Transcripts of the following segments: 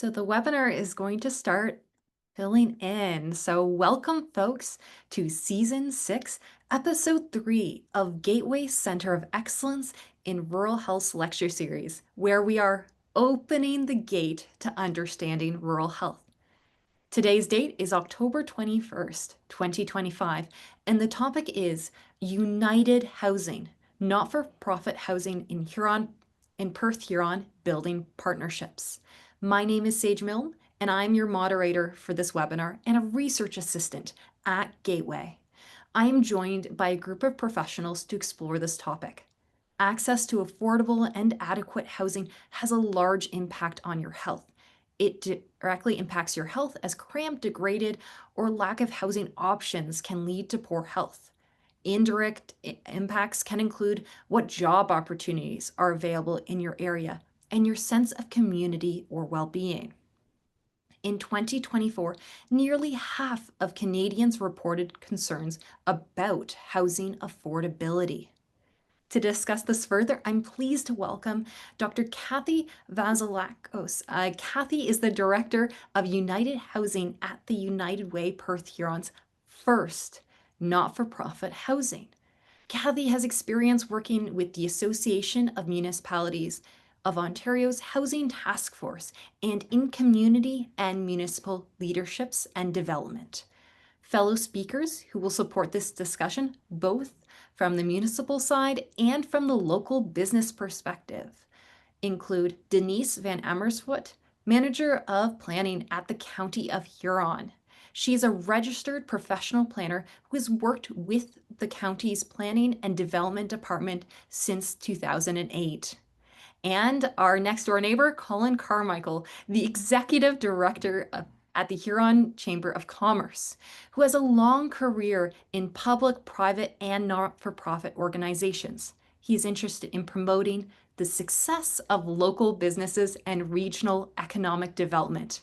So the webinar is going to start filling in. So welcome folks to season 6, episode 3 of Gateway Center of Excellence in Rural Health lecture series, where we are opening the gate to understanding rural health. Today's date is October 21st, 2025, and the topic is United Housing, not-for-profit housing in Perth-Huron building partnerships. My name is Sage Milne, and I'm your moderator for this webinar and a research assistant at Gateway. I am joined by a group of professionals to explore this topic. Access to affordable and adequate housing has a large impact on your health. It directly impacts your health as cramped, degraded, or lack of housing options can lead to poor health. Indirect impacts can include what job opportunities are available in your area and your sense of community or well-being. In 2024, nearly half of Canadians reported concerns about housing affordability. To discuss this further, I'm pleased to welcome Dr. Kathy Vassilakos. Kathy is the Director of United Housing at the United Way Perth-Huron's first not-for-profit housing. Kathy has experience working with the Association of Municipalities of Ontario's Housing Task Force and in community and municipal leaderships and development. Fellow speakers who will support this discussion, both from the municipal side and from the local business perspective, include Denise Van Amersfoort, Manager of Planning at the County of Huron. She is a registered professional planner who has worked with the county's Planning and Development Department since 2008. And our next door neighbor, Colin Carmichael, the Executive Director at the Huron Chamber of Commerce, who has a long career in public, private, and not-for-profit organizations. He is interested in promoting the success of local businesses and regional economic development.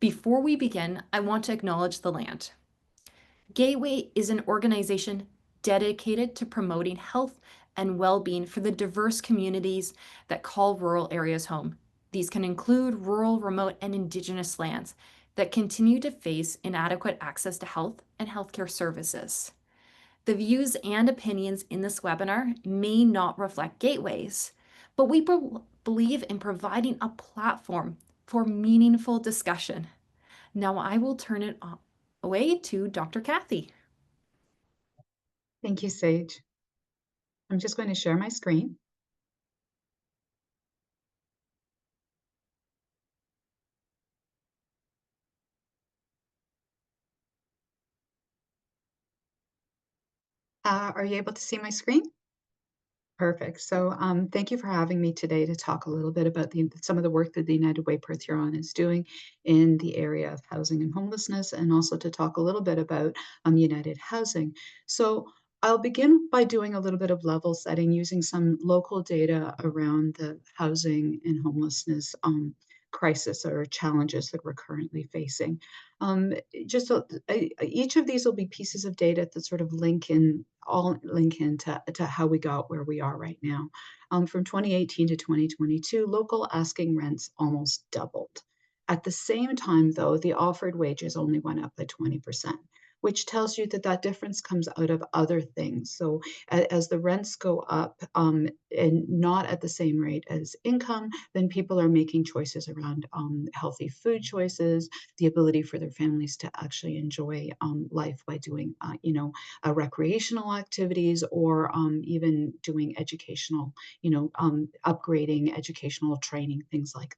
Before we begin, I want to acknowledge the land. Gateway is an organization dedicated to promoting health and well-being for the diverse communities that call rural areas home. These can include rural, remote, and Indigenous lands that continue to face inadequate access to health and healthcare services. The views and opinions in this webinar may not reflect Gateway's, but we believe in providing a platform for meaningful discussion. Now I will turn it away to Dr. Kathy. Thank you, Sage. I'm just going to share my screen. Are you able to see my screen? Perfect. So thank you for having me today to talk a little bit about some of the work that the United Way Perth-Huron is doing in the area of housing and homelessness, and also to talk a little bit about United Housing. So I'll begin by doing a little bit of level setting using some local data around the housing and homelessness crisis or challenges that we're currently facing. Um, each of these will be pieces of data that sort of link into to how we got where we are right now. From 2018 to 2022, local asking rents almost doubled. At the same time, though, the offered wages only went up by 20%, which tells you that that difference comes out of other things. So as the rents go up and not at the same rate as income, then people are making choices around healthy food choices, the ability for their families to actually enjoy life by doing, recreational activities, or even doing educational, upgrading, educational training, things like that.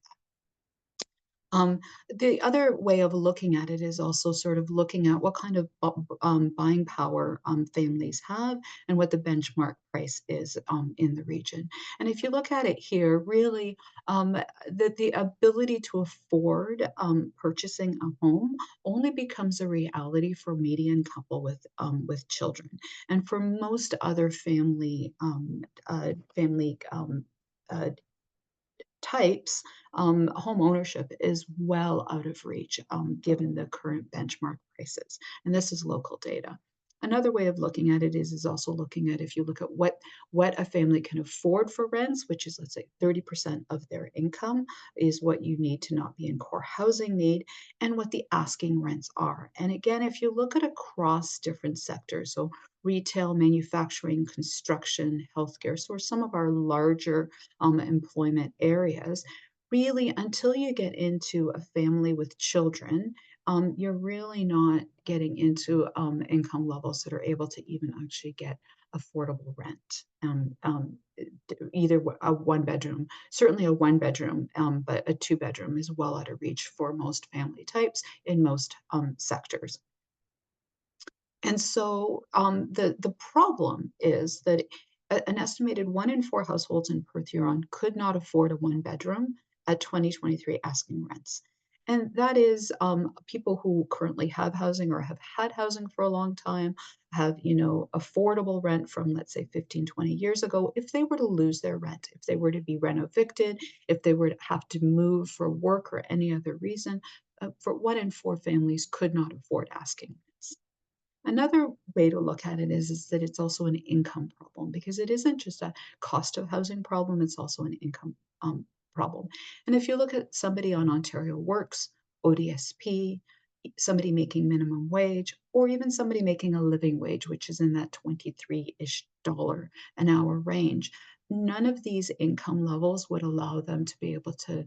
The other way of looking at it is also sort of looking at what kind of buying power families have and what the benchmark price is in the region. And if you look at it here, really, the ability to afford purchasing a home only becomes a reality for median couple with children, and for most other family types, home ownership is well out of reach given the current benchmark prices. And this is local data. Another way of looking at it is also looking at if you look at what a family can afford for rents, which is, let's say, 30% of their income is what you need to not be in core housing need, and what the asking rents are. And again, if you look at across different sectors, so retail, manufacturing, construction, healthcare, so are some of our larger employment areas, really until you get into a family with children, you're really not getting into income levels that are able to even actually get affordable rent. Either a one bedroom, certainly a one bedroom, but a two bedroom is well out of reach for most family types in most sectors. And so the problem is that an estimated 1 in 4 households in Perth Huron could not afford a one bedroom at 2023 asking rents. And that is people who currently have housing or have had housing for a long time, have, affordable rent from, let's say, 15, 20 years ago. If they were to lose their rent, if they were to be rent evicted, if they were to have to move for work or any other reason, for 1 in 4 families could not afford asking rents. Another way to look at it is that it's also an income problem because it isn't just a cost of housing problem, it's also an income problem. And if you look at somebody on Ontario Works, ODSP, somebody making minimum wage, or even somebody making a living wage, which is in that 23-ish dollar an hour range, none of these income levels would allow them to be able to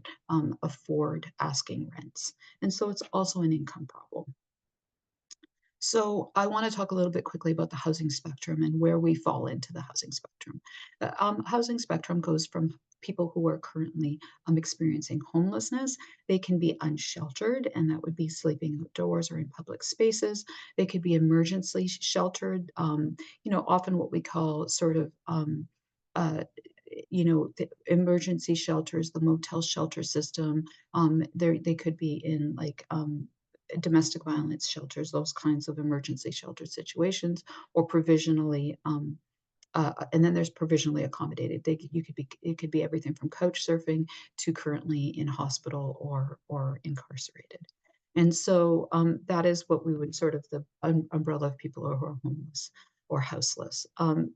afford asking rents. And so it's also an income problem. So I want to talk a little bit quickly about the housing spectrum and where we fall into the housing spectrum. The housing spectrum goes from people who are currently experiencing homelessness. They can be unsheltered, and that would be sleeping outdoors or in public spaces. They could be emergency sheltered, often what we call sort of uh, the emergency shelters, the motel shelter system. They could be in like domestic violence shelters, those kinds of emergency shelter situations, or provisionally. And then there's provisionally accommodated. It could be everything from couch surfing to currently in hospital or incarcerated. And so that is what we would sort of the umbrella of people who are homeless or houseless.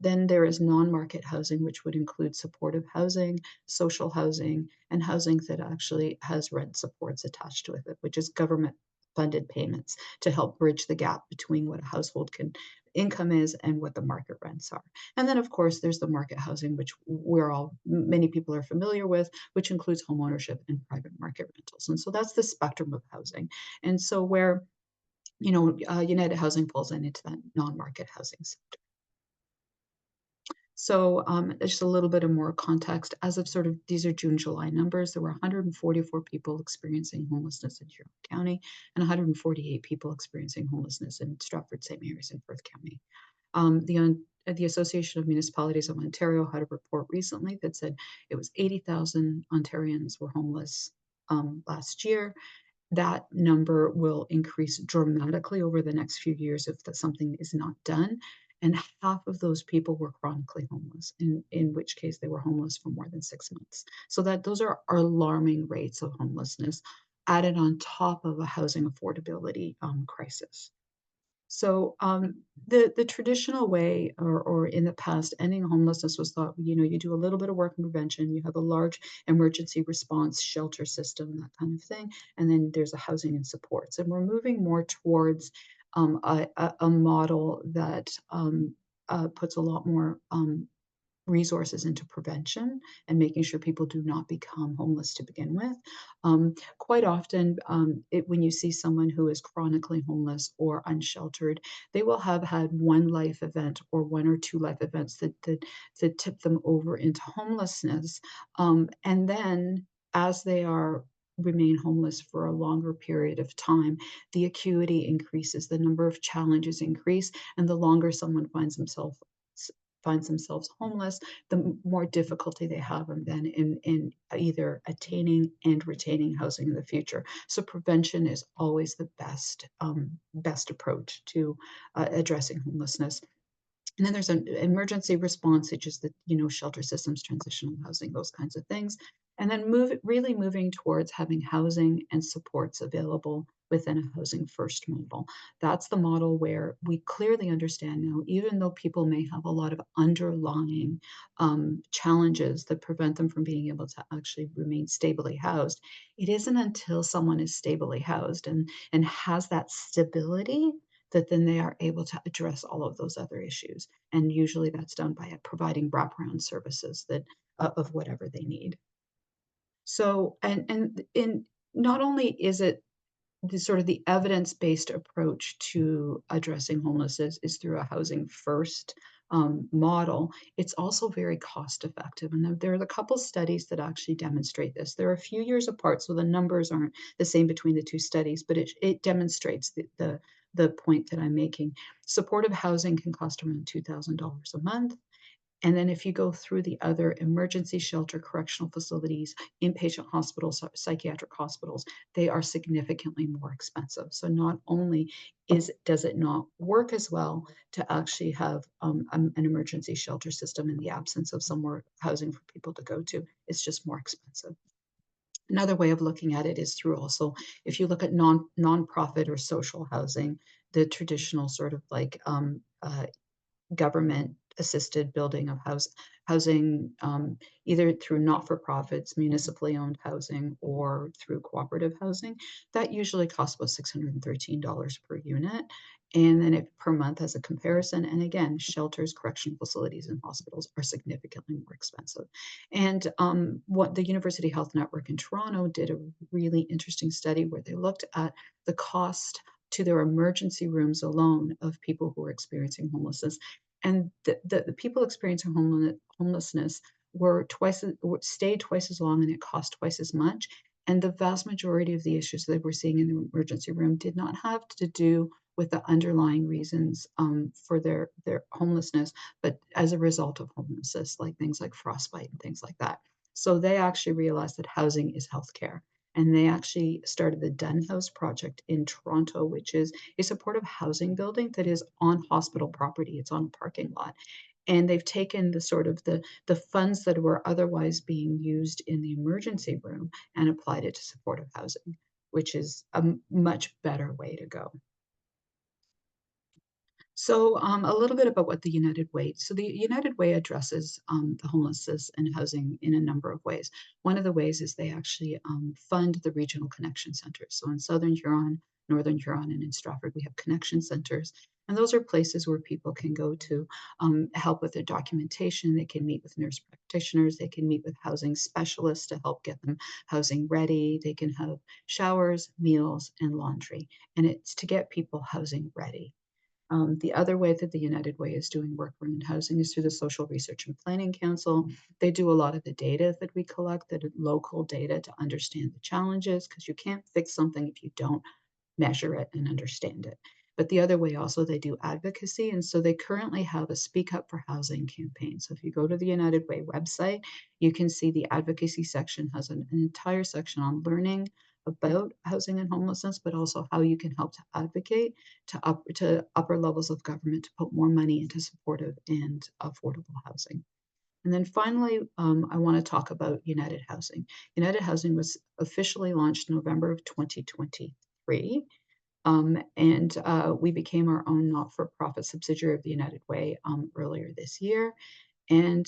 Then there is non-market housing, which would include supportive housing, social housing, and housing that actually has rent supports attached to it, which is government funded payments to help bridge the gap between what a household can income is and what the market rents are. And then, of course, there's the market housing, which many people are familiar with, which includes homeownership and private market rentals. And so that's the spectrum of housing. And so where, United Housing falls into that non-market housing. So just a little bit of more context. As of sort of these are June, July numbers, there were 144 people experiencing homelessness in Huron County and 148 people experiencing homelessness in Stratford, St. Mary's, and Perth County. The Association of Municipalities of Ontario had a report recently that said it was 80,000 Ontarians were homeless last year. That number will increase dramatically over the next few years if something is not done. And half of those people were chronically homeless, in which case they were homeless for more than 6 months. So that those are alarming rates of homelessness added on top of a housing affordability crisis. So the traditional way, or in the past, ending homelessness was thought, you do a little bit of work in prevention, you have a large emergency response shelter system, that kind of thing, and then there's a housing and supports. And we're moving more towards a model that puts a lot more resources into prevention and making sure people do not become homeless to begin with. Quite often, when you see someone who is chronically homeless or unsheltered, they will have had one life event or one or two life events that tip them over into homelessness. And then as they remain homeless for a longer period of time, the acuity increases, the number of challenges increase, and the longer someone finds themselves homeless, the more difficulty they have and then in either attaining and retaining housing in the future. So prevention is always the best approach to addressing homelessness. And then there's an emergency response, which is the shelter systems, transitional housing, those kinds of things. And then really moving towards having housing and supports available within a housing first model. That's the model where we clearly understand now, even though people may have a lot of underlying challenges that prevent them from being able to actually remain stably housed, it isn't until someone is stably housed and has that stability that then they are able to address all of those other issues. And usually that's done by providing wraparound services that of whatever they need. So, and in not only is it the sort of the evidence-based approach to addressing homelessness is through a housing first model, it's also very cost effective. And there are a couple studies that actually demonstrate this. They're a few years apart, so the numbers aren't the same between the two studies, but it demonstrates the point that I'm making. Supportive housing can cost around $2,000 a month. And then if you go through the other emergency shelter, correctional facilities, inpatient hospitals, psychiatric hospitals, they are significantly more expensive. So not only does it not work as well to actually have an emergency shelter system in the absence of somewhere housing for people to go to, it's just more expensive. Another way of looking at it is through also, if you look at nonprofit or social housing, the traditional sort of like government assisted building of housing, either through not-for-profits, municipally owned housing, or through cooperative housing. That usually costs about $613 per unit. And then it per month as a comparison. And again, shelters, correctional facilities, and hospitals are significantly more expensive. And what the University Health Network in Toronto did a really interesting study where they looked at the cost to their emergency rooms alone of people who are experiencing homelessness. And the people experiencing homelessness stayed twice as long, and it cost twice as much. And the vast majority of the issues that we're seeing in the emergency room did not have to do with the underlying reasons for their homelessness, but as a result of homelessness, like things like frostbite and things like that. So they actually realized that housing is healthcare. And they actually started the Dunn House project in Toronto, which is a supportive housing building that is on hospital property. It's on a parking lot. And they've taken the sort of the funds that were otherwise being used in the emergency room and applied it to supportive housing, which is a much better way to go. So, a little bit about what the United Way. So, the United Way addresses the homelessness and housing in a number of ways. One of the ways is they actually fund the regional connection centers. So, in Southern Huron, Northern Huron, and in Stratford, we have connection centers. And those are places where people can go to help with their documentation. They can meet with nurse practitioners. They can meet with housing specialists to help get them housing ready. They can have showers, meals, and laundry. And it's to get people housing ready. The other way that the United Way is doing work around housing is through the Social Research and Planning Council. They do a lot of the data that we collect, that are local data to understand the challenges, because you can't fix something if you don't measure it and understand it. But the other way also, they do advocacy. And so they currently have a Speak Up for Housing campaign. So if you go to the United Way website, you can see the advocacy section has an entire section on learning about housing and homelessness, but also how you can help to advocate to upper levels of government to put more money into supportive and affordable housing. And then finally, I want to talk about United Housing. United Housing was officially launched November of 2023. And we became our own not-for-profit subsidiary of the United Way earlier this year. And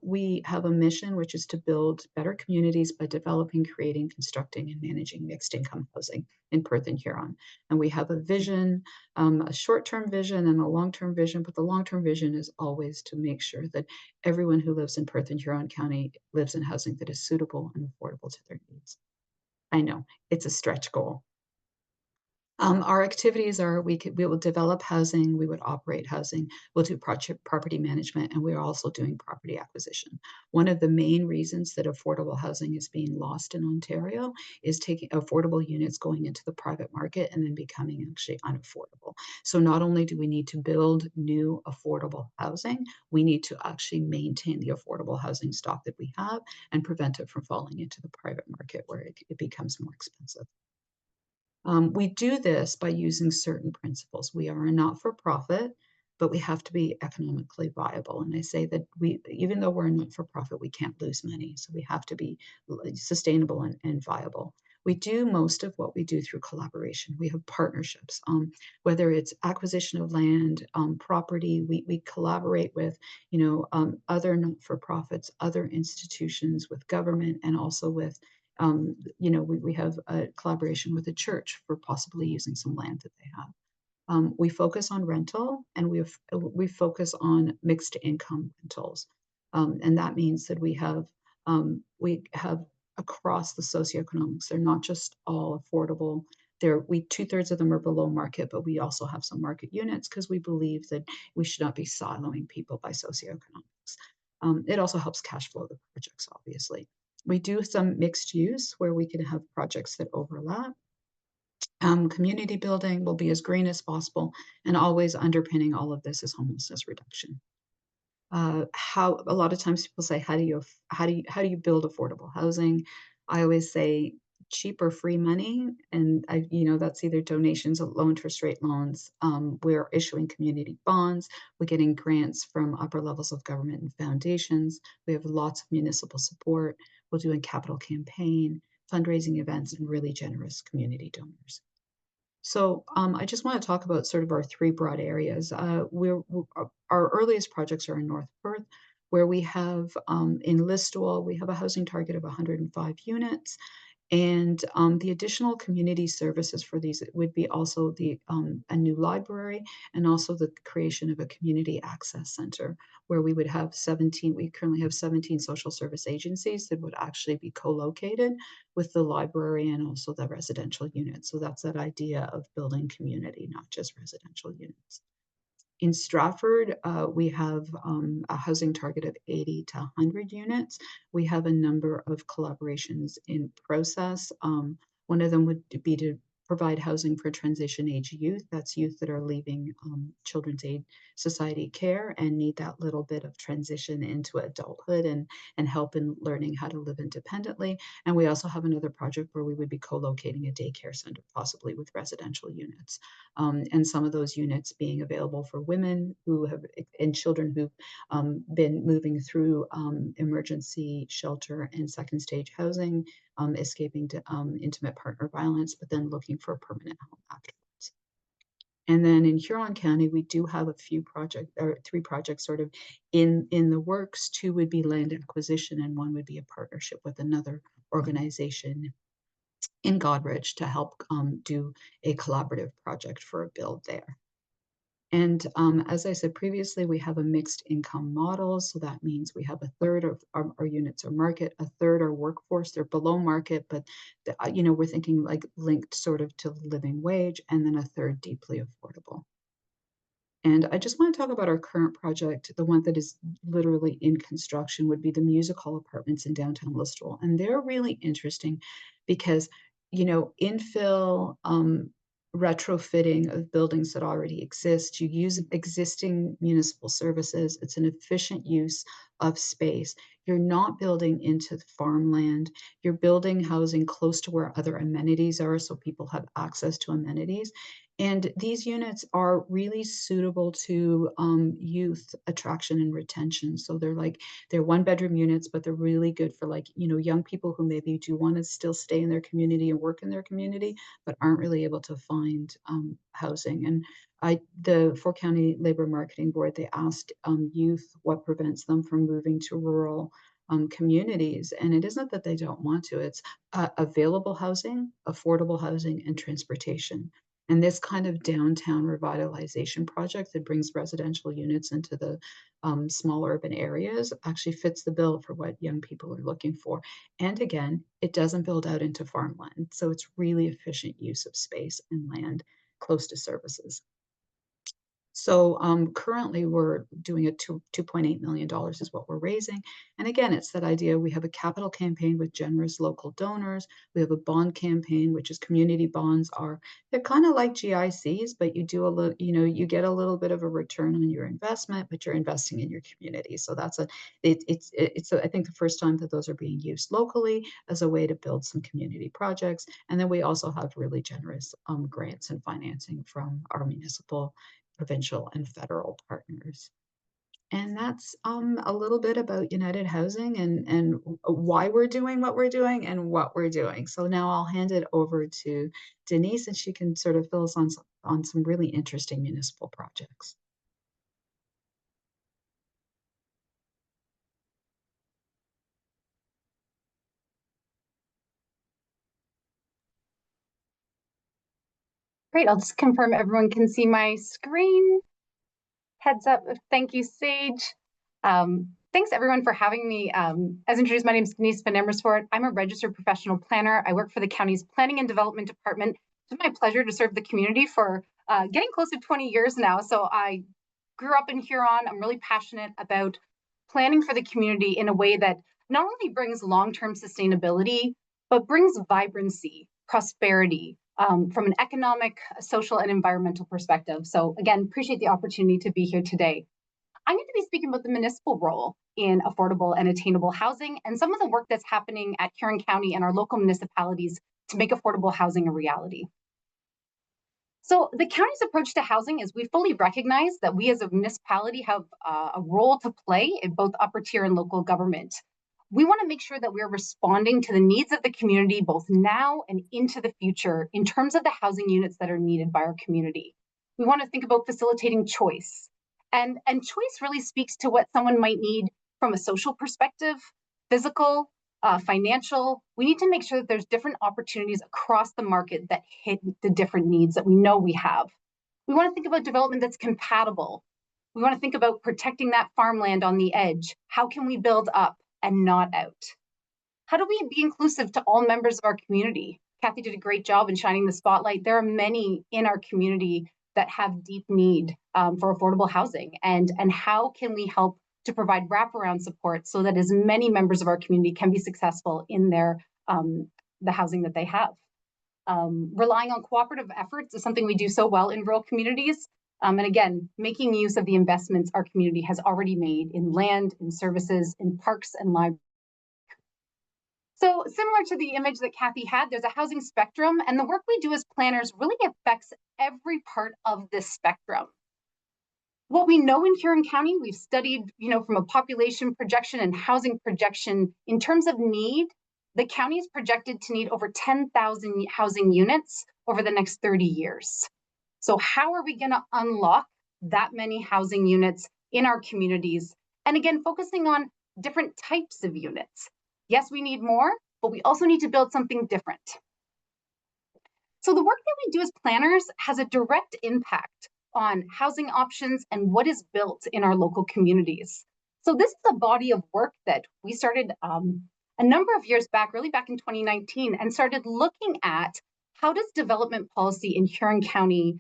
we have a mission, which is to build better communities by developing, creating, constructing, and managing mixed income housing in Perth and Huron. And we have a vision, a short-term vision and a long-term vision, but the long-term vision is always to make sure that everyone who lives in Perth and Huron County lives in housing that is suitable and affordable to their needs. I know, it's a stretch goal. Our activities are we will develop housing, we would operate housing, we'll do property management, and we're also doing property acquisition. One of the main reasons that affordable housing is being lost in Ontario is taking affordable units going into the private market and then becoming actually unaffordable. So not only do we need to build new affordable housing, we need to actually maintain the affordable housing stock that we have and prevent it from falling into the private market where it becomes more expensive. We do this by using certain principles. We are a not-for-profit, but we have to be economically viable. And I say that even though we're a not-for-profit, we can't lose money. So we have to be sustainable and viable. We do most of what we do through collaboration. We have partnerships, whether it's acquisition of land, property. We collaborate with, other not-for-profits, other institutions, with government, and also with, we have a collaboration with the church for possibly using some land that they have. We focus on rental, and we focus on mixed income rentals. And that means that we have across the socioeconomics. They're not just all affordable. We two-thirds of them are below market, but we also have some market units because we believe that we should not be siloing people by socioeconomics. It also helps cash flow the projects, obviously. We do some mixed use where we can have projects that overlap. Community building will be as green as possible, and always underpinning all of this is homelessness reduction. How a lot of times people say, how do you build affordable housing? I always say cheap or free money, and that's either donations or low interest rate loans. We're issuing community bonds. We're getting grants from upper levels of government and foundations. We have lots of municipal support. We'll do a capital campaign, fundraising events, and really generous community donors. So I just want to talk about sort of our three broad areas. Our earliest projects are in North Perth, where we have in Listowel, we have a housing target of 105 units. And the additional community services for these would be also a new library, and also the creation of a community access center where we would have 17. We currently have 17 social service agencies that would actually be co-located with the library and also the residential units. So that's that idea of building community, not just residential units. In Stratford, we have a housing target of 80 to 100 units. We have a number of collaborations in process. One of them would be to provide housing for transition age youth. That's youth that are leaving children's aid society care and need that little bit of transition into adulthood and help in learning how to live independently. And we also have another project where we would be co-locating a daycare center, possibly with residential units. And some of those units being available for women who have and children who've been moving through emergency shelter and second stage housing, escaping to intimate partner violence, but then looking for a permanent home afterwards. And then in Huron County, we do have a few projects, or three projects sort of in the works. Two would be land acquisition, and one would be a partnership with another organization in Goderich to help do a collaborative project for a build there. And as I said previously, we have a mixed income model. So that means we have a third of our units are market, a third are workforce. They're below market, but we're thinking like linked sort of to living wage, and then a third deeply affordable. And I just want to talk about our current project. The one that is literally in construction would be the music hall apartments in downtown Listowel. And they're really interesting because, infill, retrofitting of buildings that already exist, you use existing municipal services. It's an efficient use of space. You're not building into the farmland. You're building housing close to where other amenities are, so people have access to amenities. And these units are really suitable to youth attraction and retention. So they're one-bedroom units, but they're really good for young people who maybe do want to still stay in their community and work in their community, but aren't really able to find housing. And the Four County Labor Marketing Board, they asked youth what prevents them from moving to rural communities. And it isn't that they don't want to, it's available housing, affordable housing, and transportation. And this kind of downtown revitalization project that brings residential units into the small urban areas actually fits the bill for what young people are looking for. And again, it doesn't build out into farmland. So it's really efficient use of space and land close to services. So currently we're doing $2.8 million is what we're raising. And again, it's that idea. We have a capital campaign with generous local donors. We have a bond campaign, which is community bonds they're kind of like GICs, but you do a little, you get a little bit of a return on your investment, but you're investing in your community. So I think the first time that those are being used locally as a way to build some community projects. And then we also have really generous grants and financing from our municipal, provincial, and federal partners. And that's a little bit about United Housing and why we're doing what we're doing and what we're doing. So now I'll hand it over to Denise, and she can sort of fill us on some really interesting municipal projects. Great, I'll just confirm everyone can see my screen. Heads up, thank you, Sage. Thanks everyone for having me. As introduced, my name is Denise Van Amersfoort. I'm a registered professional planner. I work for the county's Planning and Development Department. It's my pleasure to serve the community for getting close to 20 years now. So I grew up in Huron. I'm really passionate about planning for the community in a way that not only brings long-term sustainability, but brings vibrancy, prosperity, from an economic, social, and environmental perspective. So again, appreciate the opportunity to be here today. I'm going to be speaking about the municipal role in affordable and attainable housing and some of the work that's happening at Huron County and our local municipalities to make affordable housing a reality. So the county's approach to housing is we fully recognize that we as a municipality have a role to play in both upper tier and local government. We want to make sure that we're responding to the needs of the community both now and into the future in terms of the housing units that are needed by our community. We want to think about facilitating choice. And choice really speaks to what someone might need from a social perspective, physical, financial. We need to make sure that there's different opportunities across the market that hit the different needs that we know we have. We want to think about development that's compatible. We want to think about protecting that farmland on the edge. How can we build up and not out? How do we be inclusive to all members of our community? Kathy did a great job in shining the spotlight. There are many in our community that have deep need for affordable housing. And how can we help to provide wraparound support so that as many members of our community can be successful in their the housing that they have. Relying on cooperative efforts is something we do so well in rural communities. And again, making use of the investments our community has already made in land, in services, in parks and libraries. So similar to the image that Kathy had, there's a housing spectrum, and the work we do as planners really affects every part of this spectrum. What we know in Huron County, we've studied, from a population projection and housing projection in terms of need, the county is projected to need over 10,000 housing units over the next 30 years. So how are we going to unlock that many housing units in our communities? And again, focusing on different types of units. Yes, we need more, but we also need to build something different. So the work that we do as planners has a direct impact on housing options and what is built in our local communities. So this is a body of work that we started a number of years back, really back in 2019, and started looking at how does development policy in Huron County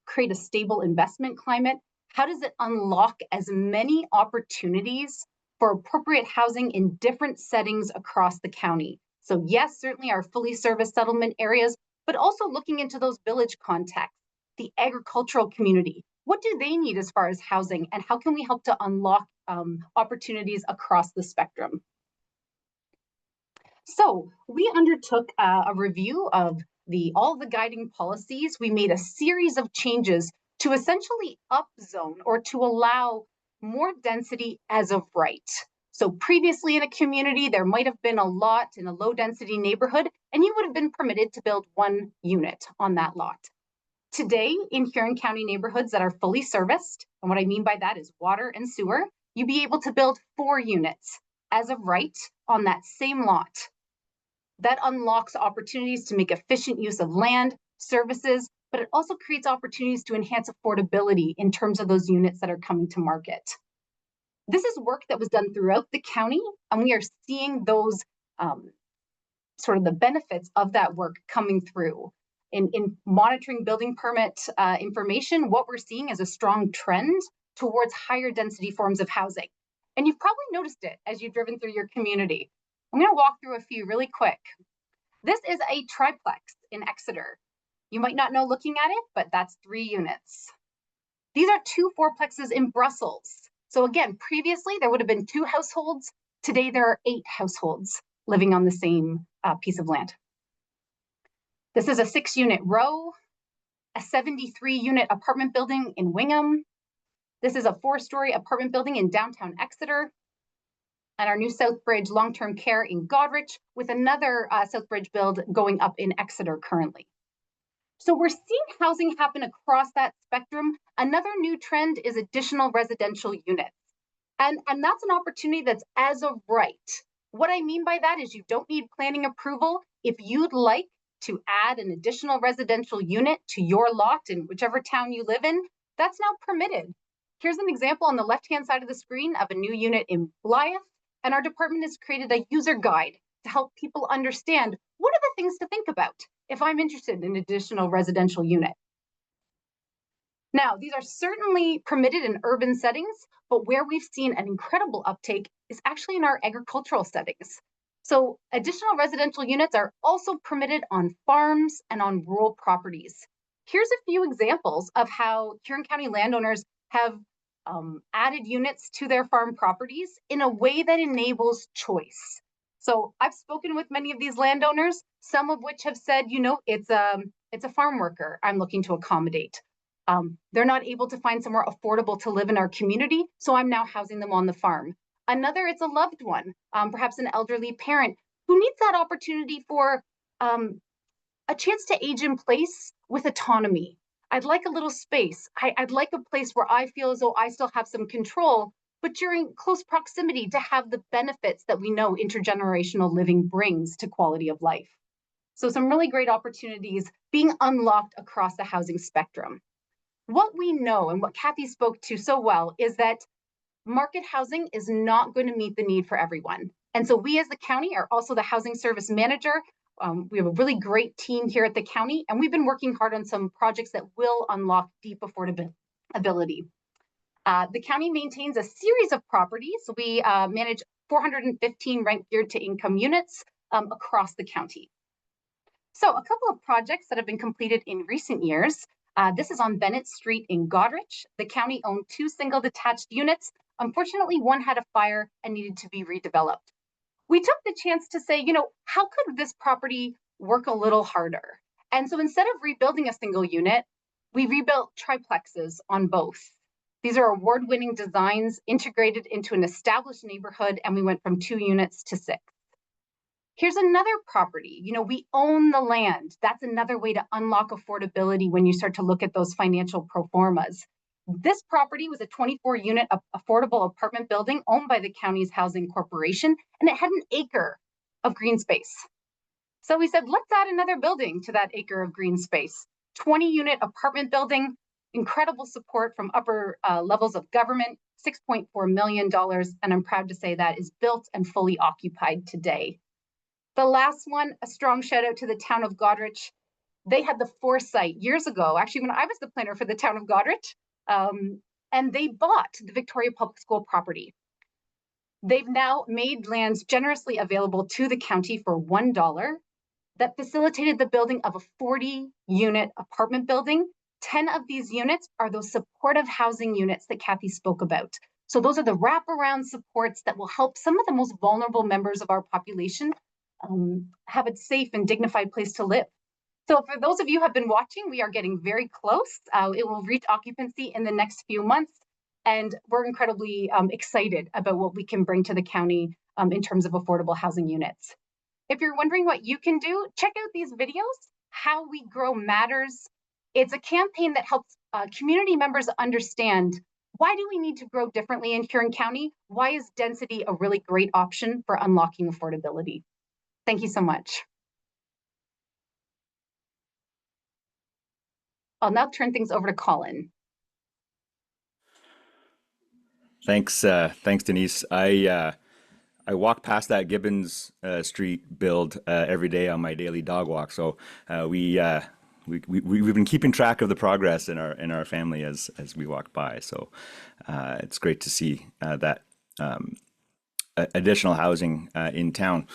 create a stable investment climate? How does it unlock as many opportunities for appropriate housing in different settings across the county? So yes, certainly our fully serviced settlement areas, but also looking into those village contexts, the agricultural community. What do they need as far as housing, and how can we help to unlock opportunities across the spectrum? So we undertook a review of all the guiding policies. We made a series of changes to essentially upzone or to allow more density as of right. So previously in a community, there might have been a lot in a low density neighborhood, and you would have been permitted to build one unit on that lot. Today, in Huron County neighborhoods that are fully serviced, and what I mean by that is water and sewer, you'd be able to build 4 units as of right on that same lot. That unlocks opportunities to make efficient use of land, services, but it also creates opportunities to enhance affordability in terms of those units that are coming to market. This is work that was done throughout the county, and we are seeing those sort of the benefits of that work coming through. In monitoring building permit information, what we're seeing is a strong trend towards higher density forms of housing. And you've probably noticed it as you've driven through your community. I'm going to walk through a few really quick. This is a triplex in Exeter. You might not know looking at it, but that's 3 units. These are 2 fourplexes in Brussels. So again, previously there would have been 2 households. Today there are 8 households living on the same piece of land. This is a 6-unit row, a 73-unit apartment building in Wingham, This is a 4-story apartment building in downtown Exeter, and our new South Bridge long-term care in Goderich, with another South Bridge build going up in Exeter currently. So we're seeing housing happen across that spectrum. Another new trend is additional residential units. And that's an opportunity that's as of right. What I mean by that is you don't need planning approval. If you'd like to add an additional residential unit to your lot in whichever town you live in, that's now permitted. Here's an example on the left-hand side of the screen of a new unit in Blyth, and our department has created a user guide to help people understand what are the things to think about if I'm interested in an additional residential unit. Now, these are certainly permitted in urban settings, but where we've seen an incredible uptake is actually in our agricultural settings. So additional residential units are also permitted on farms and on rural properties. Here's a few examples of how Huron County landowners have added units to their farm properties in a way that enables choice. So I've spoken with many of these landowners, some of which have said, you know, it's a farm worker I'm looking to accommodate. They're not able to find somewhere affordable to live in our community, so I'm now housing them on the farm. Another, it's a loved one, perhaps an elderly parent who needs that opportunity for a chance to age in place with autonomy. I'd like a little space. I'd like a place where I feel as though I still have some control, but during close proximity to have the benefits that we know intergenerational living brings to quality of life. So some really great opportunities being unlocked across the housing spectrum. What we know and what Kathy spoke to so well is that market housing is not going to meet the need for everyone. And so we as the county are also the housing service manager. We have a really great team here at the county, and we've been working hard on some projects that will unlock deep affordability. The county maintains a series of properties. We manage 415 rent geared to income units across the county. So a couple of projects that have been completed in recent years. This is on Bennett Street in Goderich. The county owned 2 single detached units. Unfortunately, one had a fire and needed to be redeveloped. We took the chance to say, you know, how could this property work a little harder? And so instead of rebuilding a single unit, we rebuilt triplexes on both. These are award-winning designs integrated into an established neighborhood, and we went from 2 units to 6. Here's another property. You know, we own the land. That's another way to unlock affordability when you start to look at those financial pro formas. This property was a 24-unit affordable apartment building owned by the county's housing corporation, and it had an acre of green space. So we said, let's add another building to that acre of green space. 20-unit apartment building, incredible support from upper levels of government, $6.4 million, and I'm proud to say that is built and fully occupied today. The last one, a strong shout out to the town of Goderich. They had the foresight years ago, actually when I was the planner for the town of Goderich, and they bought the Victoria Public School property. They've now made lands generously available to the county for $1 that facilitated the building of a 40-unit apartment building. 10 of these units are those supportive housing units that Kathy spoke about. So those are the wraparound supports that will help some of the most vulnerable members of our population have a safe and dignified place to live. So for those of you who have been watching, we are getting very close. It will reach occupancy in the next few months, and we're incredibly excited about what we can bring to the county in terms of affordable housing units. If you're wondering what you can do, check out these videos, How We Grow Matters. It's a campaign that helps community members understand, why do we need to grow differently in Huron County? Why is density a really great option for unlocking affordability? Thank you so much. I'll now turn things over to Colin. Thanks, Denise. I walk past that Gibbons Street build every day on my daily dog walk. So we've been keeping track of the progress in our family as we walk by. So it's great to see that additional housing in town.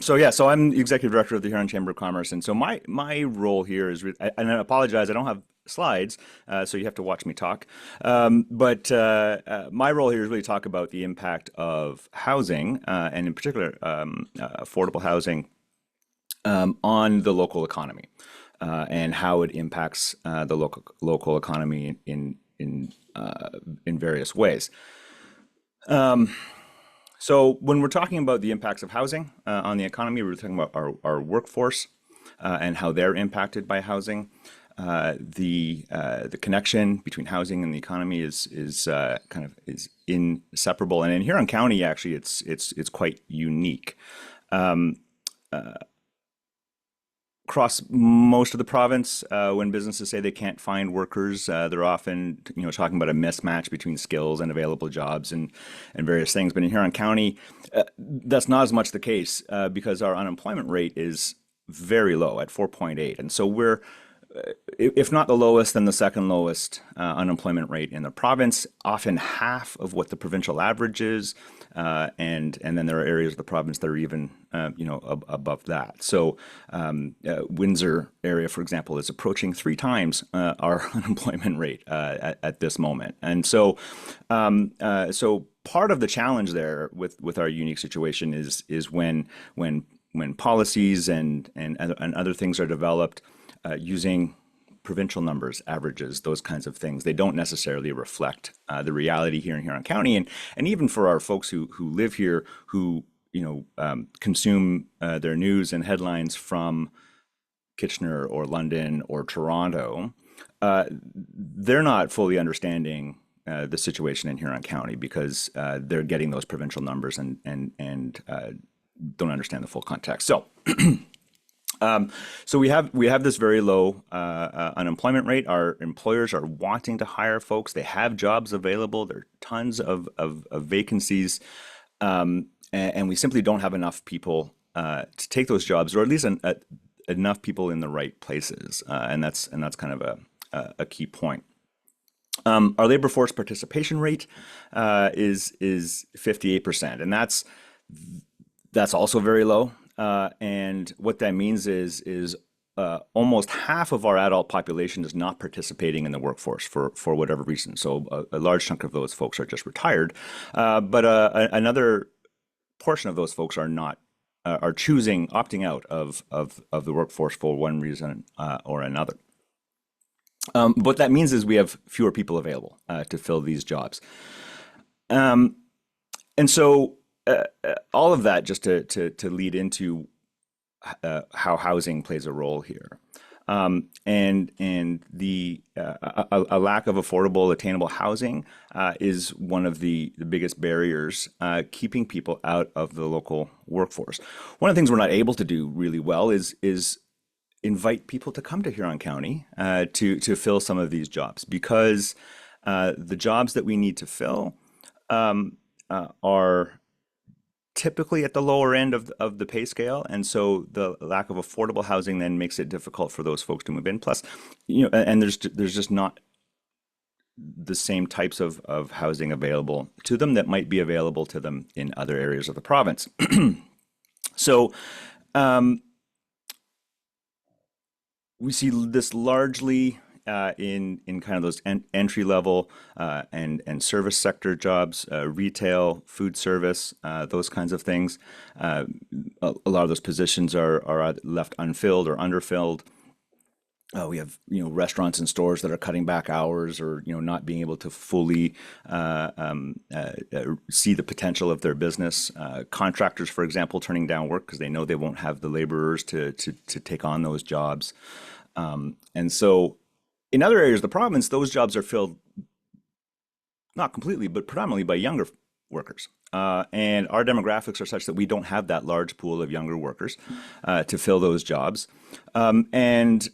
So I'm the executive director of the Huron Chamber of Commerce, and so my role here is, and I apologize, I don't have slides, so you have to watch me talk. But my role here is really talk about the impact of housing, and in particular affordable housing, on the local economy, and how it impacts the local economy in in various ways. So when we're talking about the impacts of housing on the economy, we're talking about our workforce and how they're impacted by housing. The connection between housing and the economy is inseparable, and in Huron County, actually, it's quite unique. Across most of the province, when businesses say they can't find workers, they're often, talking about a mismatch between skills and available jobs and various things. But in Huron County, that's not as much the case because our unemployment rate is very low at 4.8, and so we're, if not the lowest, then the second lowest unemployment rate in the province, often half of what the provincial average is, and then there are areas of the province that are even above that. So Windsor area, for example, is approaching 3 times our unemployment rate at this moment, and so part of the challenge there with our unique situation is when policies and other things are developed using provincial numbers, averages, those kinds of things. They don't necessarily reflect the reality here in Huron County, and even for our folks who live here, who consume their news and headlines from Kitchener or London or Toronto, they're not fully understanding the situation in Huron County because they're getting those provincial numbers and don't understand the full context. So we have this very low unemployment rate. Our employers are wanting to hire folks. They have jobs available. There are tons of vacancies, and we simply don't have enough people to take those jobs, or at least enough people in the right places. And that's kind of a key point. Our labor force participation rate is 58%, and that's also very low. And what that means is almost half of our adult population is not participating in the workforce for whatever reason. So a large chunk of those folks are just retired, but another portion of those folks are opting out of the workforce for one reason or another. What that means is we have fewer people available to fill these jobs, and so. All of that just to lead into how housing plays a role here, and the a lack of affordable, attainable housing is one of the biggest barriers keeping people out of the local workforce. One of the things we're not able to do really well is invite people to come to Huron County to fill some of these jobs, because the jobs that we need to fill are typically at the lower end of the pay scale, and so the lack of affordable housing then makes it difficult for those folks to move in. Plus, and there's just not the same types of housing available to them that might be available to them in other areas of the province. So we see this largely in kind of those entry level and service sector jobs, retail, food service, those kinds of things. A lot of those positions are left unfilled or underfilled. We have restaurants and stores that are cutting back hours, or not being able to fully see the potential of their business. Contractors, for example, turning down work because they know they won't have the laborers to take on those jobs. And so in other areas of the province, those jobs are filled not completely, but predominantly by younger workers. And our demographics are such that we don't have that large pool of younger workers to fill those jobs. And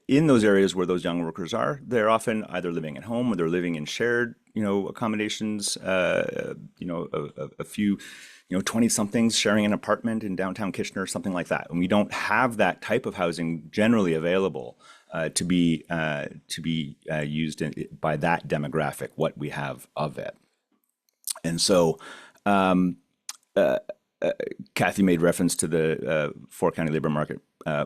in those areas where those young workers are, they're often either living at home or they're living in shared, accommodations. A few 20-somethings sharing an apartment in downtown Kitchener, something like that. And we don't have that type of housing generally available to be used by that demographic, what we have of it. And so Kathy made reference to the Four County Labor Market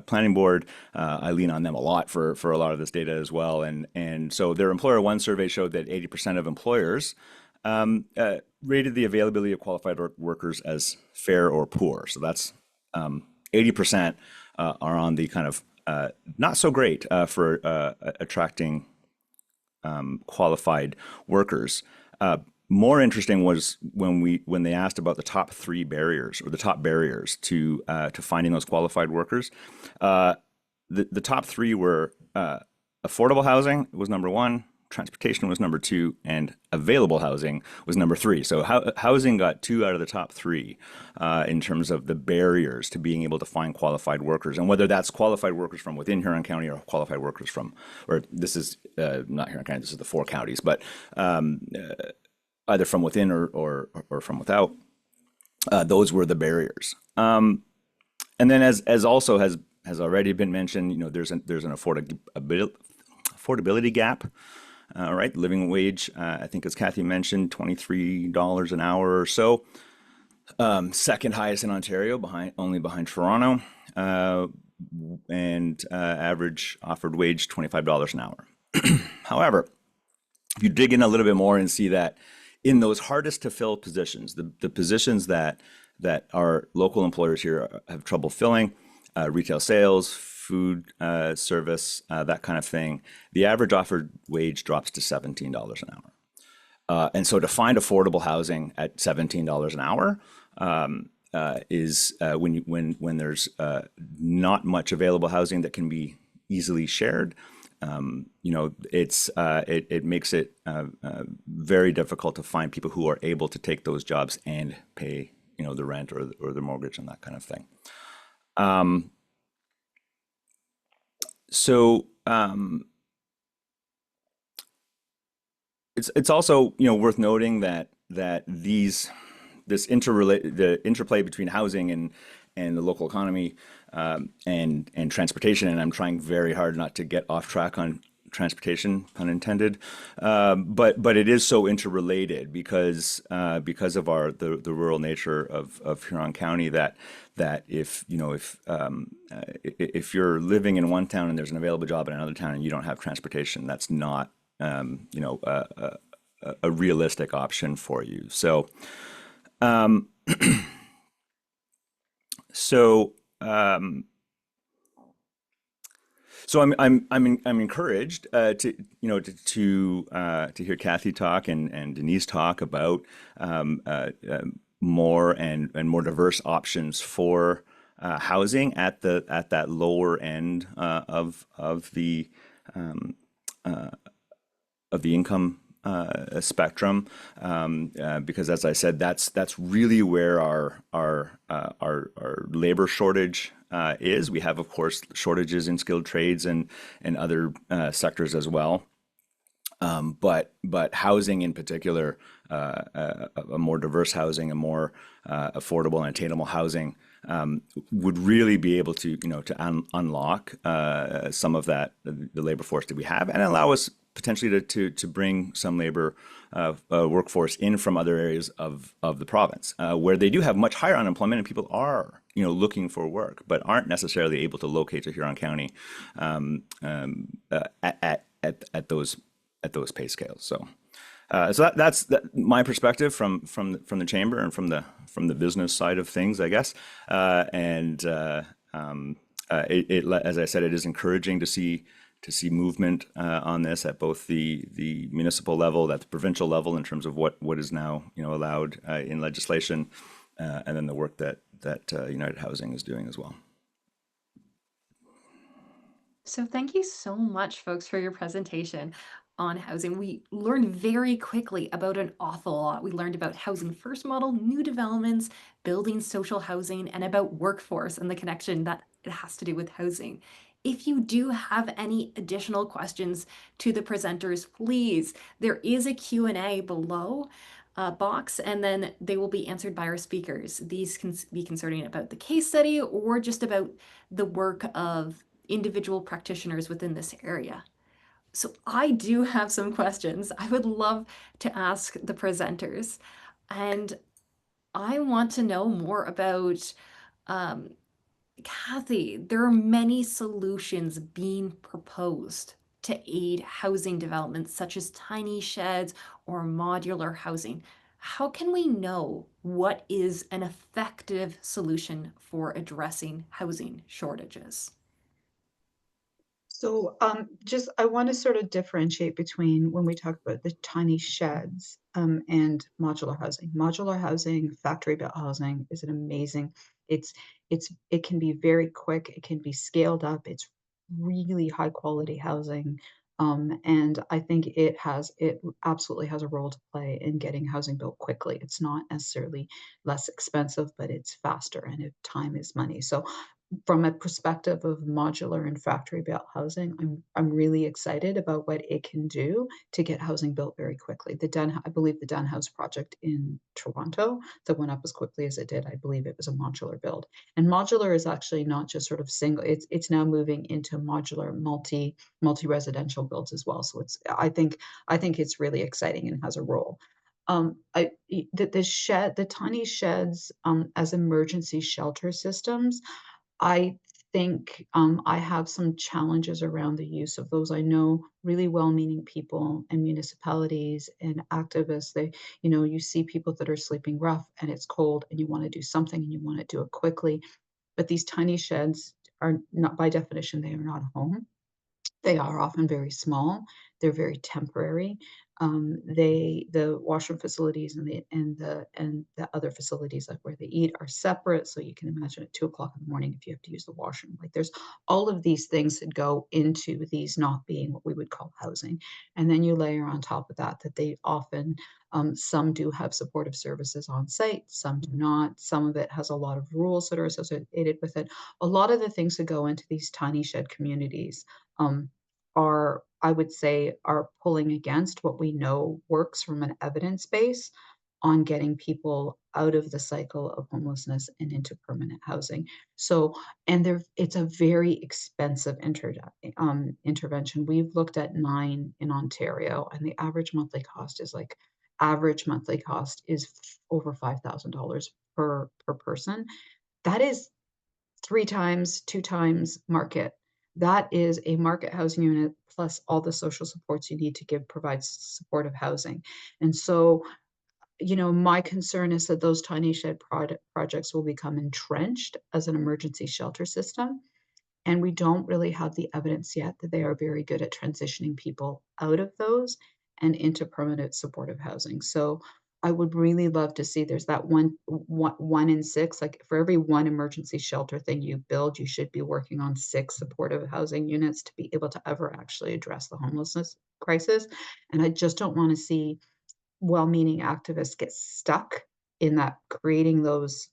Planning Board. I lean on them a lot for a lot of this data as well. And so their Employer One survey showed that 80% of employers rated the availability of qualified workers as fair or poor. So that's 80% are on the kind of not so great for attracting qualified workers. More interesting was when they asked about the top three barriers or the top barriers to finding those qualified workers. The top three were affordable housing was number one, transportation was number two, and available housing was number three. So housing got 2 out of the top 3 in terms of the barriers to being able to find qualified workers, and whether that's qualified workers from within Huron County or qualified workers from, or this is not Huron County, this is the 4 counties, but either from within or from without. Those were the barriers. And then as also has already been mentioned, there's an affordability gap. Right, living wage, I think as Kathy mentioned, $23 an hour or so. Second highest in Ontario, only behind Toronto, and average offered wage $25 an hour. However, if you dig in a little bit more and see that in those hardest to fill positions, the positions that our local employers here have trouble filling, retail sales, food service, that kind of thing, the average offered wage drops to $17 an hour. And so to find affordable housing at $17 an hour is when there's not much available housing that can be easily shared. It makes it very difficult to find people who are able to take those jobs and pay the rent or the mortgage and that kind of thing. So it's also worth noting that the interplay between housing and the local economy and transportation, and I'm trying very hard not to get off track on transportation, pun intended, but it is so interrelated because of the rural nature of Huron County that if you're living in one town and there's an available job in another town and you don't have transportation, that's not a realistic option for you. So I'm encouraged to hear Kathy talk and Denise talk about more and more diverse options for housing at that lower end of the income spectrum, because as I said, that's really where our labor shortage is. We have, of course, shortages in skilled trades and other sectors as well. But housing in particular, a more diverse housing, a more affordable and attainable housing would really be able to unlock some of the labor force that we have and allow us potentially to bring some labor workforce in from other areas of the province where they do have much higher unemployment and people are looking for work but aren't necessarily able to locate to Huron County at those pay scales. So that's my perspective from the chamber and from the business side of things, I guess. As I said, it is encouraging to see movement on this at both the municipal level, at the provincial level, in terms of what is now allowed in legislation, and then the work that United Housing is doing as well. So thank you so much, folks, for your presentation on housing. We learned very quickly about an awful lot. We learned about housing first model, new developments, building social housing, and about workforce and the connection that it has to do with housing. If you do have any additional questions to the presenters, please, there is a Q&A below box, and then they will be answered by our speakers. These can be concerning about the case study or just about the work of individual practitioners within this area. So I do have some questions I would love to ask the presenters, and I want to know more about Kathy. There are many solutions being proposed to aid housing development, such as tiny sheds or modular housing. How can we know what is an effective solution for addressing housing shortages? So, just I want to sort of differentiate between when we talk about the tiny sheds, and modular housing. Modular housing, factory built housing is an amazing. It's it can be very quick. It can be scaled up. It's really high quality housing, and I think it absolutely has a role to play in getting housing built quickly. It's not necessarily less expensive, but it's faster, and if time is money. So from a perspective of modular and factory built housing, I'm really excited about what it can do to get housing built very quickly. I believe the Dunn House project in Toronto that went up as quickly as it did, I believe it was a modular build. And modular is actually not just sort of single, it's now moving into modular multi-residential builds as well. So I think it's really exciting and has a role. The tiny sheds as emergency shelter systems, I think, I have some challenges around the use of those. I know really well-meaning people and municipalities and activists, you see people that are sleeping rough and it's cold and you wanna do something and you wanna do it quickly, but these tiny sheds are not by definition, they are not a home. They are often very small. They're very temporary. The washroom facilities and the other facilities, like where they eat, are separate, so you can imagine at 2 o'clock in the morning if you have to use the washroom. Like, there's all of these things that go into these not being what we would call housing, and then you layer on top of that, that they often, some do have supportive services on site, some do not. Some of it has a lot of rules that are associated with it. A lot of the things that go into these tiny shed communities, um, are, I would say, are pulling against what we know works from an evidence base on getting people out of the cycle of homelessness and into permanent housing. So, and it's a very expensive intervention. We've looked at 9 in Ontario, and the average monthly cost is over $5,000 per person. That is 3 times, 2 times market. That is a market housing unit plus all the social supports you need to provide supportive housing. And so, my concern is that those tiny shed projects will become entrenched as an emergency shelter system, and we don't really have the evidence yet that they are very good at transitioning people out of those and into permanent supportive housing. So I would really love to see there's that one in six, like for every one emergency shelter thing you build, you should be working on 6 supportive housing units to be able to ever actually address the homelessness crisis. And I just don't want to see well-meaning activists get stuck in that creating those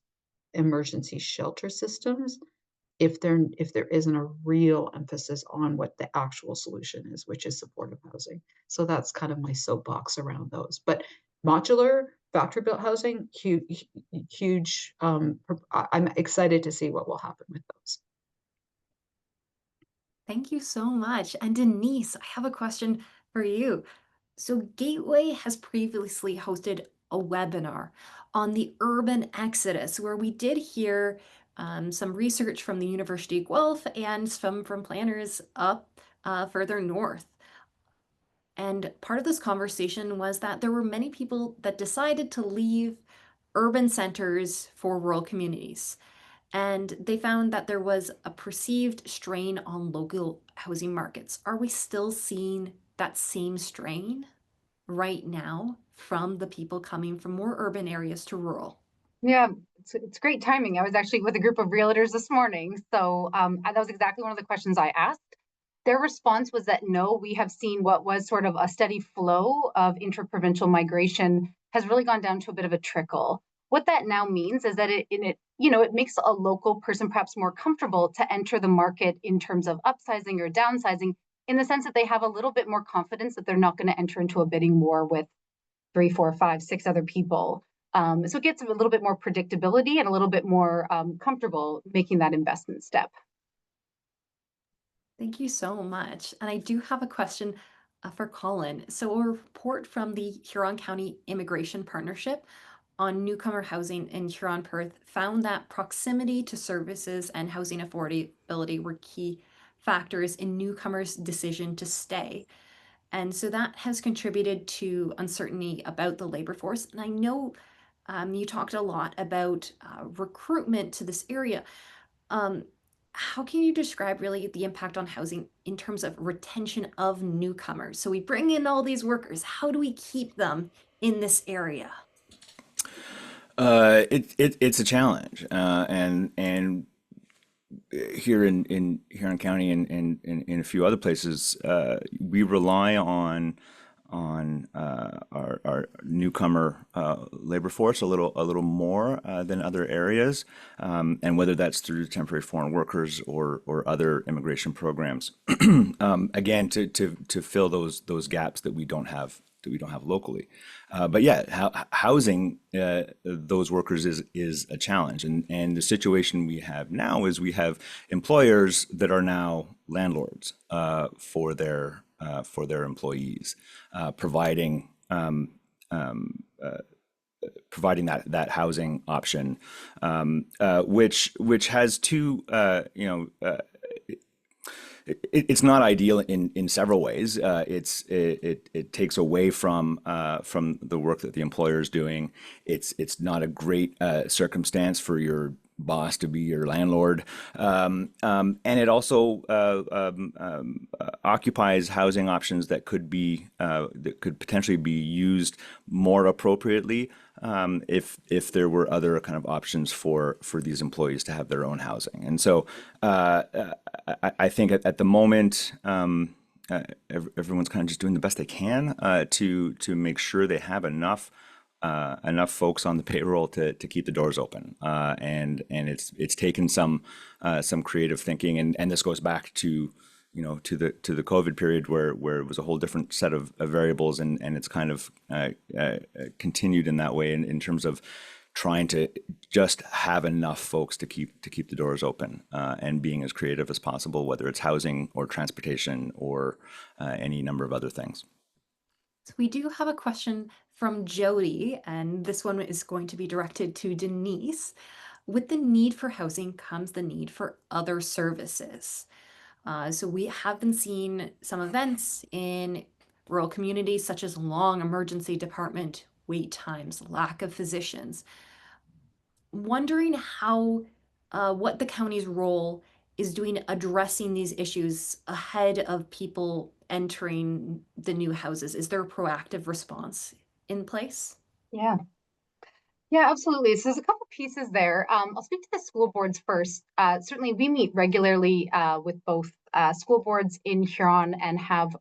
emergency shelter systems if there isn't a real emphasis on what the actual solution is, which is supportive housing. So that's kind of my soapbox around those. But modular, factory-built housing, huge, I'm excited to see what will happen with those. Thank you so much. And Denise, I have a question for you. So Gateway has previously hosted a webinar on the urban exodus, where we did hear some research from the University of Guelph and some from planners up further north. And part of this conversation was that there were many people that decided to leave urban centers for rural communities. And they found that there was a perceived strain on local housing markets. Are we still seeing that same strain right now from the people coming from more urban areas to rural? Yeah, it's great timing. I was actually with a group of realtors this morning. So that was exactly one of the questions I asked. Their response was that no, we have seen what was sort of a steady flow of intraprovincial migration has really gone down to a bit of a trickle. What that now means is that it makes a local person perhaps more comfortable to enter the market in terms of upsizing or downsizing, in the sense that they have a little bit more confidence that they're not going to enter into a bidding war with 3, 4, 5, 6 other people. So it gets a little bit more predictability and a little bit more comfortable making that investment step. Thank you so much. And I do have a question for Colin. So, a report from the Huron County Immigration Partnership on newcomer housing in Huron Perth found that proximity to services and housing affordability were key factors in newcomers' decision to stay. And so that has contributed to uncertainty about the labor force. And I know you talked a lot about recruitment to this area. Um, how can you describe really the impact on housing in terms of retention of newcomers? So we bring in all these workers. How do we keep them in this area? It's a challenge, and here in Huron County and in a few other places, we rely on our newcomer labor force a little more than other areas, and whether that's through temporary foreign workers or other immigration programs, again to fill those gaps that we don't have locally. But yeah, housing those workers is a challenge, and the situation we have now is we have employers that are now landlords for their employees, providing providing that housing option, which has two it's not ideal in several ways. It takes away from the work that the employer is doing. It's not a great circumstance for your boss to be your landlord, and it also occupies housing options that could potentially be used more appropriately, if there were other kind of options for these employees to have their own housing. And so I think at the moment, everyone's kind of just doing the best they can to make sure they have enough folks on the payroll to keep the doors open, and it's taken some creative thinking, and this goes back to the COVID period where it was a whole different set of variables, and it's kind of continued in that way in terms of trying to just have enough folks to keep the doors open, and being as creative as possible, whether it's housing or transportation or any number of other things. So we do have a question from Jody, and this one is going to be directed to Denise. With the need for housing comes the need for other services. So we have been seeing some events in rural communities, such as long emergency department wait times, lack of physicians. Wondering what the county's role is doing addressing these issues ahead of people entering the new houses. Is there a proactive response in place? Yeah. Yeah, absolutely. So there's a couple pieces there. I'll speak to the school boards first. Certainly, we meet regularly with both school boards in Huron and have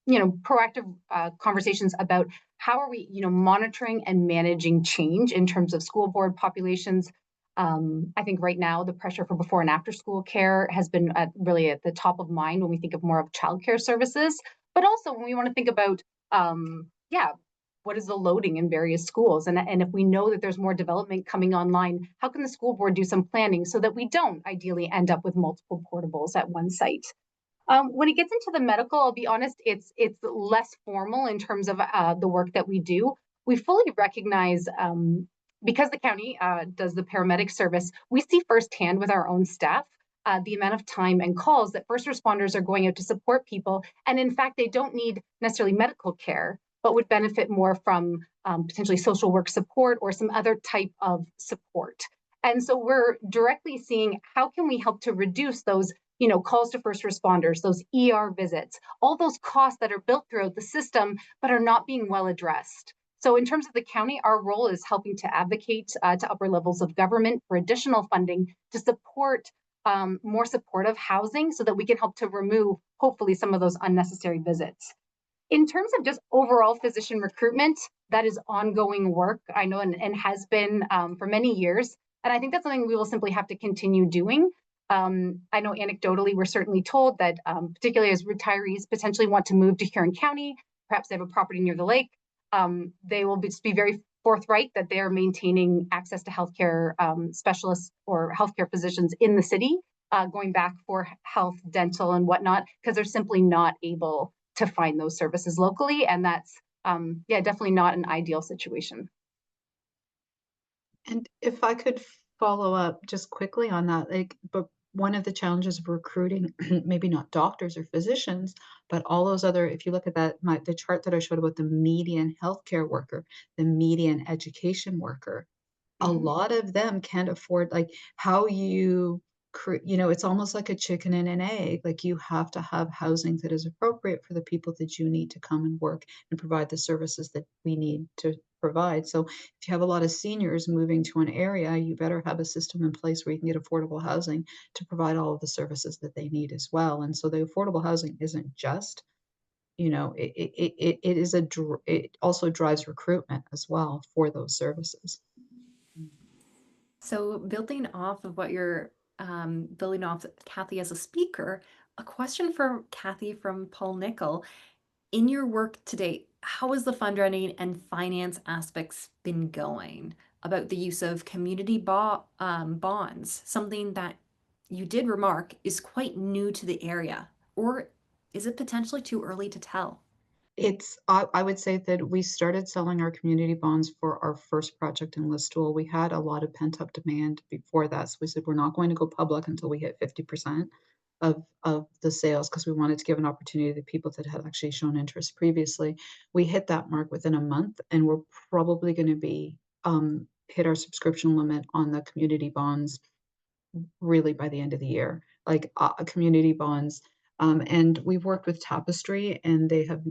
proactive conversations about how are we monitoring and managing change in terms of school board populations. I think right now the pressure for before and after school care has been really at the top of mind when we think of more of childcare services, but also when we want to think about what is the loading in various schools? And if we know that there's more development coming online, how can the school board do some planning so that we don't ideally end up with multiple portables at one site? When it gets into the medical, I'll be honest, it's less formal in terms of the work that we do. We fully recognize, because the county does the paramedic service, we see firsthand with our own staff the amount of time and calls that first responders are going out to support people. And in fact, they don't need necessarily medical care, but would benefit more from potentially social work support or some other type of support. And so we're directly seeing how can we help to reduce those calls to first responders, those ER visits, all those costs that are built throughout the system, but are not being well addressed. So in terms of the county, our role is helping to advocate to upper levels of government for additional funding to support more supportive housing so that we can help to remove, hopefully, some of those unnecessary visits. In terms of just overall physician recruitment, that is ongoing work, I know, and has been for many years. And I think that's something we will simply have to continue doing. I know anecdotally, we're certainly told that particularly as retirees potentially want to move to Huron County, perhaps they have a property near the lake, they will be very forthright that they are maintaining access to healthcare specialists or healthcare physicians in the city, going back for health, dental, and whatnot, because they're simply not able to find those services locally. And that's, definitely not an ideal situation. And if I could follow up just quickly on that, but one of the challenges of recruiting, maybe not doctors or physicians, but all those other, if you look at the chart that I showed about the median healthcare worker, the median education worker, a lot of them can't afford, how you it's almost like a chicken and an egg. Like, you have to have housing that is appropriate for the people that you need to come and work and provide the services that we need to provide. So if you have a lot of seniors moving to an area, you better have a system in place where you can get affordable housing to provide all of the services that they need as well. And so the affordable housing isn't just, it also drives recruitment as well for those services. So building off of what you're building off Kathy as a speaker, a question for Kathy from Paul Nickel. In your work to date, how has the fundraising and finance aspects been going about the use of community bonds, something that you did remark is quite new to the area, or is it potentially too early to tell? I would say that we started selling our community bonds for our first project in Listowel. We had a lot of pent-up demand before that, so we said, "We're not going to go public until we hit 50% of the sales," because we wanted to give an opportunity to people that had actually shown interest previously. We hit that mark within a month, and we're probably gonna be, hit our subscription limit on the community bonds really by the end of the year, like, community bonds. And we've worked with Tapestry, and they have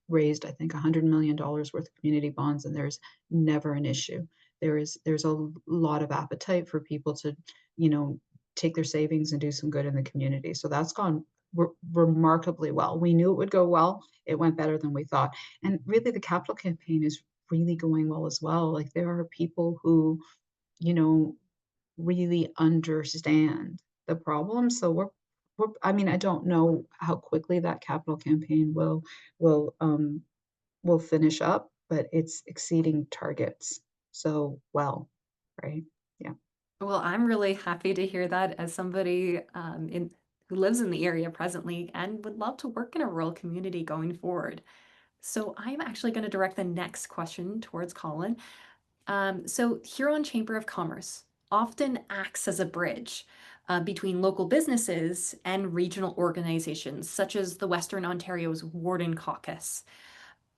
raised, I think, $100 million worth of community bonds, and there's never an issue. There's a lot of appetite for people to, you know, take their savings and do some good in the community. So that's gone remarkably well. We knew it would go well. It went better than we thought. And really, the capital campaign is really going well as well. Like, there are people who, you know, really understand the problem. So I mean, I don't know how quickly that capital campaign will, um, will finish up, but it's exceeding targets so well, right? Yeah. Well, I'm really happy to hear that as somebody who lives in the area presently and would love to work in a rural community going forward. So I'm actually going to direct the next question towards Colin. So Huron Chamber of Commerce often acts as a bridge between local businesses and regional organizations, such as the Western Ontario's Warden Caucus.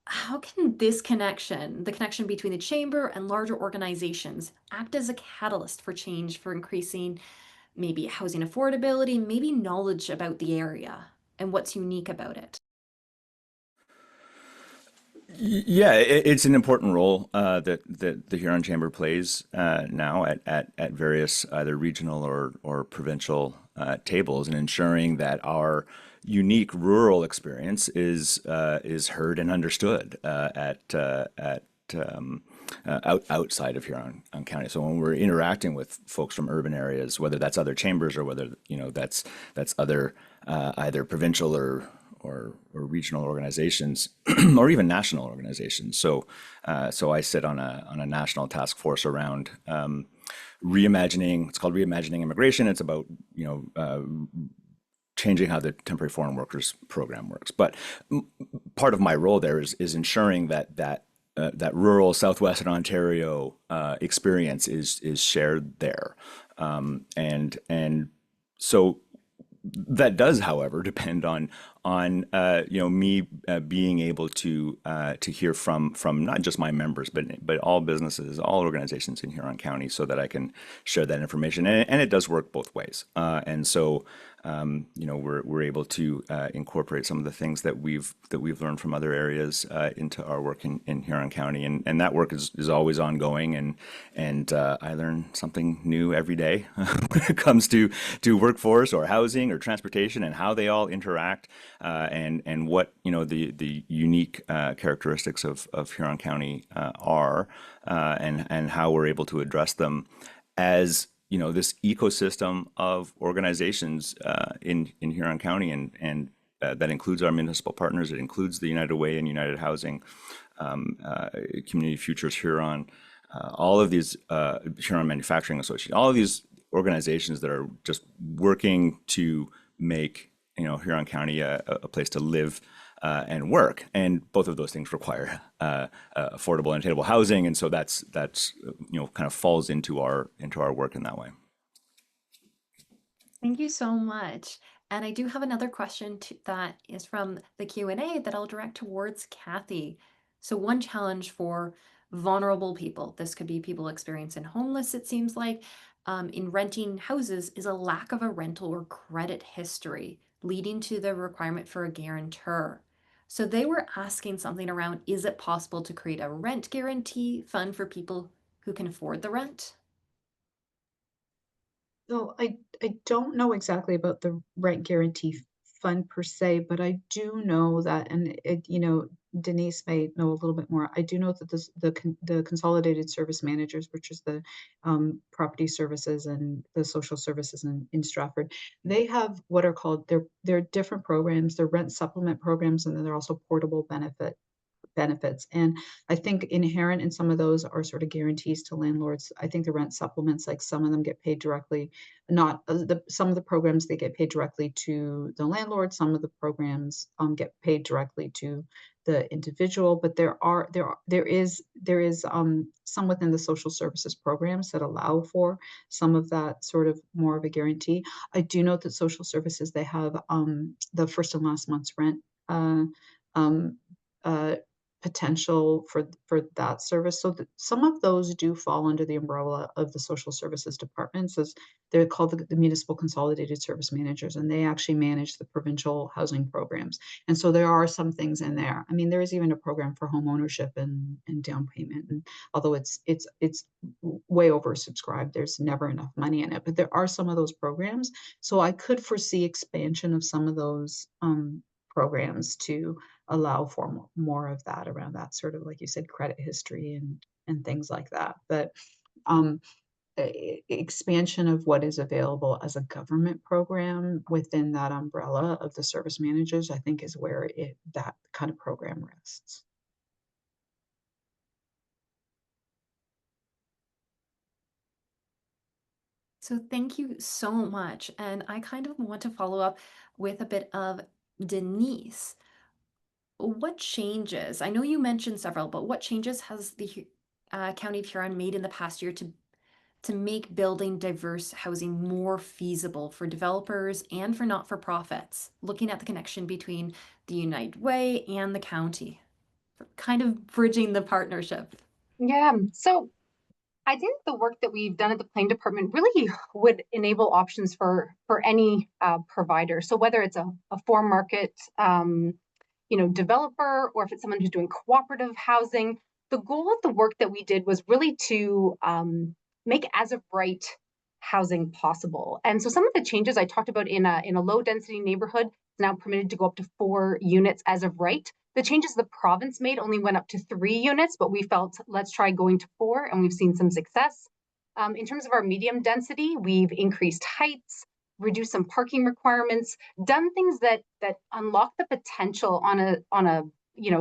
How can this connection, the connection between the chamber and larger organizations, act as a catalyst for change, for increasing maybe housing affordability, maybe knowledge about the area and what's unique about it? Yeah, it's an important role that the Huron Chamber plays now at various either regional or provincial tables, in ensuring that our unique rural experience is heard and understood outside of Huron County. So when we're interacting with folks from urban areas, whether that's other chambers or whether that's other either provincial or regional organizations or even national organizations. So I sit on a national task force around reimagining. It's called Reimagining Immigration. It's about changing how the temporary foreign workers program works. But part of my role there is ensuring that rural southwestern Ontario experience is shared there, and so that does, however, depend on me being able to hear from not just my members, but all businesses, all organizations in Huron County, so that I can share that information, and it does work both ways. And so we're able to incorporate some of the things that we've learned from other areas into our work in Huron County, and that work is always ongoing, and I learn something new every day when it comes to workforce or housing or transportation and how they all interact, and what the unique characteristics of Huron County are, and how we're able to address them as this ecosystem of organizations in Huron County, and that includes our municipal partners. It includes the United Way and United Housing, Community Futures Huron, all of these Huron Manufacturing Association, all of these organizations that are just working to make Huron County a place to live and work, and both of those things require affordable and attainable housing, and so that's kind of falls into our work in that way. Thank you so much. And I do have another question that is from the Q&A that I'll direct towards Kathy. So one challenge for vulnerable people, this could be people experiencing homeless, it seems like, in renting houses is a lack of a rental or credit history, leading to the requirement for a guarantor. So they were asking something around, is it possible to create a rent guarantee fund for people who can afford the rent? So I don't know exactly about the rent guarantee fund per se, but I do know that, and Denise may know a little bit more. I do know that the consolidated service managers, which is the property services and the social services in Stratford, they have what are called they're different programs. They're rent supplement programs, and then they're also portable benefits. And I think inherent in some of those are sort of guarantees to landlords. I think the rent supplements, like some of them get paid directly, not some of the programs they get paid directly to the landlord. Some of the programs get paid directly to the individual, but there is some within the social services programs that allow for some of that sort of more of a guarantee. I do know that social services, they have the first and last month's rent uh, um, uh, potential for that service. So some of those do fall under the umbrella of the social services departments, as they're called the Municipal Consolidated Service Managers, and they actually manage the provincial housing programs. And so there are some things in there. I mean, there is even a program for home ownership and down payment. And although it's way oversubscribed, there's never enough money in it. But there are some of those programs. So I could foresee expansion of some of those programs to allow for more of that around that sort of, like you said, credit history and things like that. But um, expansion of what is available as a government program within that umbrella of the service managers, I think, is where that kind of program rests. So thank you so much. And I kind of want to follow up with a bit of Denise. What changes? I know you mentioned several, but what changes has the County of Huron made in the past year to make building diverse housing more feasible for developers and for not-for-profits, looking at the connection between the United Way and the county, kind of bridging the partnership? Yeah. So I think the work that we've done at the planning department really would enable options for any provider. So whether it's a for market, developer, or if it's someone who's doing cooperative housing, the goal of the work that we did was really to make as of right housing possible. And so some of the changes I talked about in a low density neighborhood is now permitted to go up to 4 units as of right. The changes the province made only went up to 3 units, but we felt let's try going to 4, and we've seen some success. In terms of our medium density, we've increased heights, reduced some parking requirements, done things that unlock the potential on a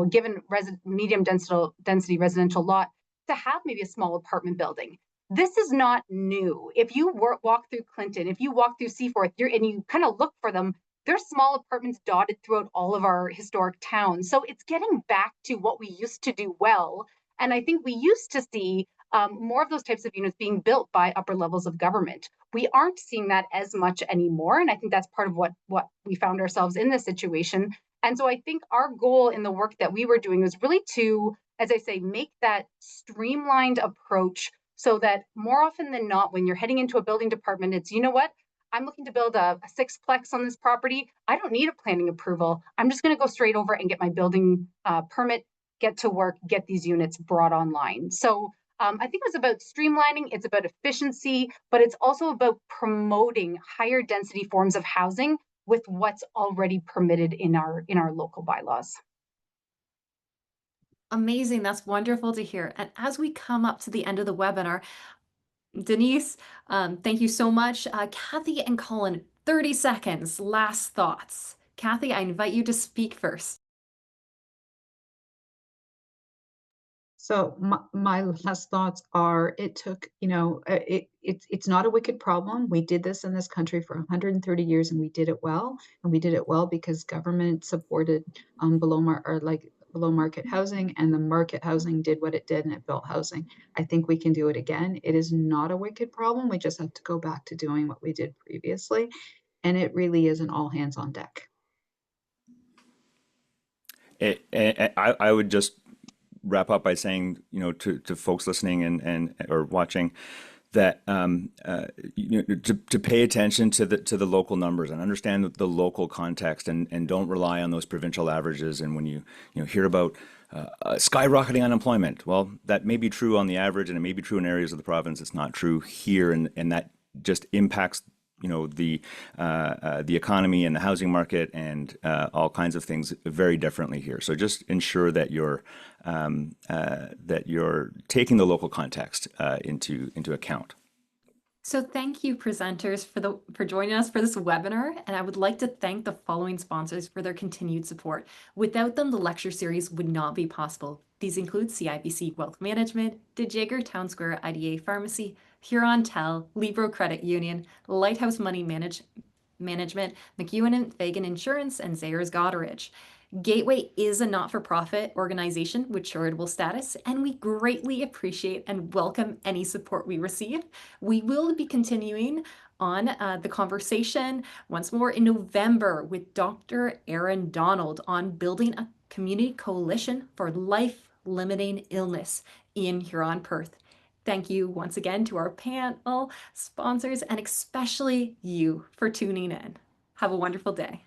given medium density residential lot to have maybe a small apartment building. This is not new. If you walk through Clinton, if you walk through Seaforth, and you kind of look for them, there's small apartments dotted throughout all of our historic towns. So it's getting back to what we used to do well. And I think we used to see more of those types of units being built by upper levels of government. We aren't seeing that as much anymore. And I think that's part of what we found ourselves in this situation. And so I think our goal in the work that we were doing was really to, as I say, make that streamlined approach so that more often than not, when you're heading into a building department, it's, you know what, I'm looking to build a sixplex on this property. I don't need a planning approval. I'm just going to go straight over and get my building permit, get to work, get these units brought online. So I think it's about streamlining, it's about efficiency, but it's also about promoting higher density forms of housing with what's already permitted in our local bylaws. Amazing. That's wonderful to hear. And as we come up to the end of the webinar, Denise, thank you so much. Kathy and Colin, 30 seconds, last thoughts. Kathy, I invite you to speak first. So my last thoughts are, it took, it's not a wicked problem. We did this in this country for 130 years, and we did it well. And we did it well because government supported below market housing, and the market housing did what it did, and it built housing. I think we can do it again. It is not a wicked problem. We just have to go back to doing what we did previously. And it really is an all hands on deck. I would just wrap up by saying, to folks listening and or watching, that to pay attention to the local numbers and understand the local context, and don't rely on those provincial averages. And when you hear about skyrocketing unemployment, well, that may be true on the average, and it may be true in areas of the province. It's not true here, and that just impacts the economy and the housing market and all kinds of things very differently here. So just ensure that you're taking the local context into account. So thank you, presenters, for joining us for this webinar, and I would like to thank the following sponsors for their continued support. Without them, the lecture series would not be possible. These include CIBC Wealth Management, DeJager Town Square IDA Pharmacy, Hurontel, Libro Credit Union, Lighthouse Money Management, McEwen and Fagan Insurance, and Zehrs Goderich. Gateway is a not-for-profit organization with charitable status, and we greatly appreciate and welcome any support we receive. We will be continuing on the conversation once more in November with Dr. Aaron Donald on building a community coalition for life-limiting illness in Huron Perth. Thank you once again to our panel sponsors, and especially you for tuning in. Have a wonderful day.